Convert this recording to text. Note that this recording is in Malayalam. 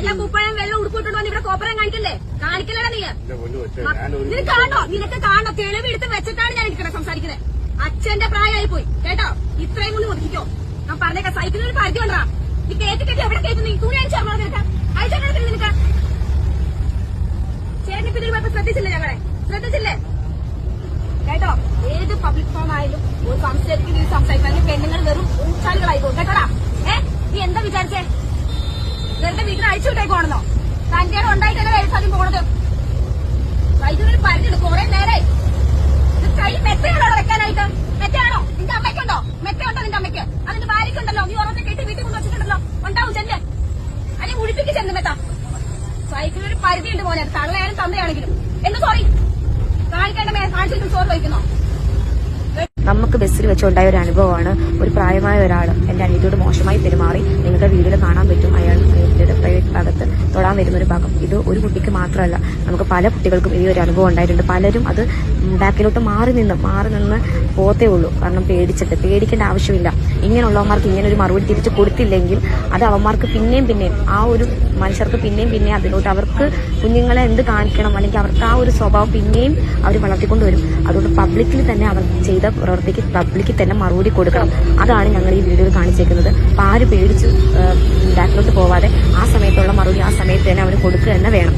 വെള്ള കുപ്പായം വെള്ളം ഉടുപ്പിട്ടോണ്ട് വന്ന് ഇവിടെ കോപ്പറം കാണിക്കല്ലേ? കാണിക്കലടാ നീ. നിനക്ക് കാണോ? നിനക്ക് കാണോ? തെളിവ് എടുത്ത് വെച്ചിട്ടാണ് ഞാൻ ഇരിക്കണേ സംസാരിക്കുന്നത്. അച്ഛന്റെ പ്രായമായി പോയി കേട്ടോ. ഇത്രയും കൂടി ഒതുക്കിക്കോ. ഞാൻ പറഞ്ഞേക്കാം, സൈക്കിളിൽ ഒരു പരിധി കൊണ്ടാ. ഈ കേട്ട് കേട്ട് എവിടെ കേട്ടു? നീ തുണി അയച്ചാണോ നിനക്ക്? അയച്ചാൽ നിനക്ക് ചേട്ടനിപ്പോ ഇതിൽ പോയപ്പോ ശ്രദ്ധിച്ചില്ലേ? ഞങ്ങളെ ശ്രദ്ധിച്ചില്ലേ കേട്ടോ? ഏത് പബ്ലിക് ഫോം ആയാലും ഒരു സംസാരിക്കുന്ന സംസാരിക്കാൻ പെണ്ണുങ്ങൾ വെറും ഊച്ചാലുകളായി പോകും കേട്ടോടാ. നീ എന്താ വിചാരിച്ചേ? വെറുതെ വീട്ടിൽ അഴിച്ചു വിട്ടേക്കോണെന്നോ? തന്റെ ഉണ്ടായിട്ടല്ലേ സാധ്യം പോണത്? വൈദ്യുതി പരിധിയുണ്ട്. കുറെ നേരെ കൈ മെത്തയാണോ വെക്കാനായിട്ട്? മെത്തയാണോ? നിന്റെ അമ്മയ്ക്കുണ്ടോ? മെത്തയുണ്ടോ നിന്റെ അമ്മയ്ക്ക്? അതിന്റെ ഭാര്യയ്ക്കുണ്ടല്ലോ. നീ ഉറക്കെ കെട്ടി വീട്ടിൽ കൊണ്ട് വെച്ചിട്ടുണ്ടല്ലോ. ഉണ്ടാവും ചെല്ല്. അല്ലെങ്കിൽ മുടിപ്പിക്ക് ചെന്ന് മെത്ത. സൈക്കിളിനൊരു പരിധിയുണ്ട് പോലെ. തള്ളയാലും തന്തയാണെങ്കിലും. എന്ത് സോറി കാണിക്കേണ്ട കാണിച്ചിട്ട് സോറി വഹിക്കുന്നോ? നമുക്ക് ബസ്സിൽ വെച്ചുണ്ടായ ഒരു അനുഭവമാണ്. ഒരു പ്രായമായ ഒരാൾ എന്റെ അനിയത്തിയോട് മോശമായി പെരുമാറി. നിങ്ങൾക്ക് വീഡിയോയിൽ കാണാൻ പറ്റും. അയാൾ അനിയത്തിയുടെ പ്രൈവറ്റ് ഭാഗത്ത് തൊടാൻ വരുന്ന ഒരു ഭാഗം. ഇത് ഒരു കുട്ടിക്ക് മാത്രമല്ല, നമുക്ക് പല കുട്ടികൾക്കും ഈ ഒരു അനുഭവം ഉണ്ടായിട്ടുണ്ട്. പലരും അത് ബാക്കിലോട്ട് മാറി നിന്ന് പോത്തേ ഉള്ളൂ. കാരണം പേടിക്കേണ്ട ആവശ്യമില്ല. ഇങ്ങനെയുള്ളവന്മാർക്ക് ഇങ്ങനെ ഒരു മറുപടി തിരിച്ചു കൊടുത്തില്ലെങ്കിൽ അത് അവന്മാർക്ക് പിന്നെയും ആ ഒരു മനുഷ്യർക്ക് പിന്നെയും അതിലോട്ട് അവർക്ക് കുഞ്ഞുങ്ങളെ എന്ത് കാണിക്കണം, അല്ലെങ്കിൽ അവർക്ക് ആ ഒരു സ്വഭാവം പിന്നെയും അവർ വളർത്തിക്കൊണ്ടുവരും. അതുകൊണ്ട് പബ്ലിക്കിൽ തന്നെ അവർ ചെയ്ത പ്രവൃത്തിക്ക് പബ്ലിക്കിൽ തന്നെ മറുപടി കൊടുക്കണം. അതാണ് ഞങ്ങൾ ഈ വീഡിയോയിൽ കാണിച്ചേക്കുന്നത്. അപ്പൊ ആര് പേടിച്ച് ബാക്കിലോട്ട് പോവാതെ ആ സമയത്തുള്ള മറുപടി ആ സമയത്ത് തന്നെ അവർ കൊടുക്കുക തന്നെ വേണം.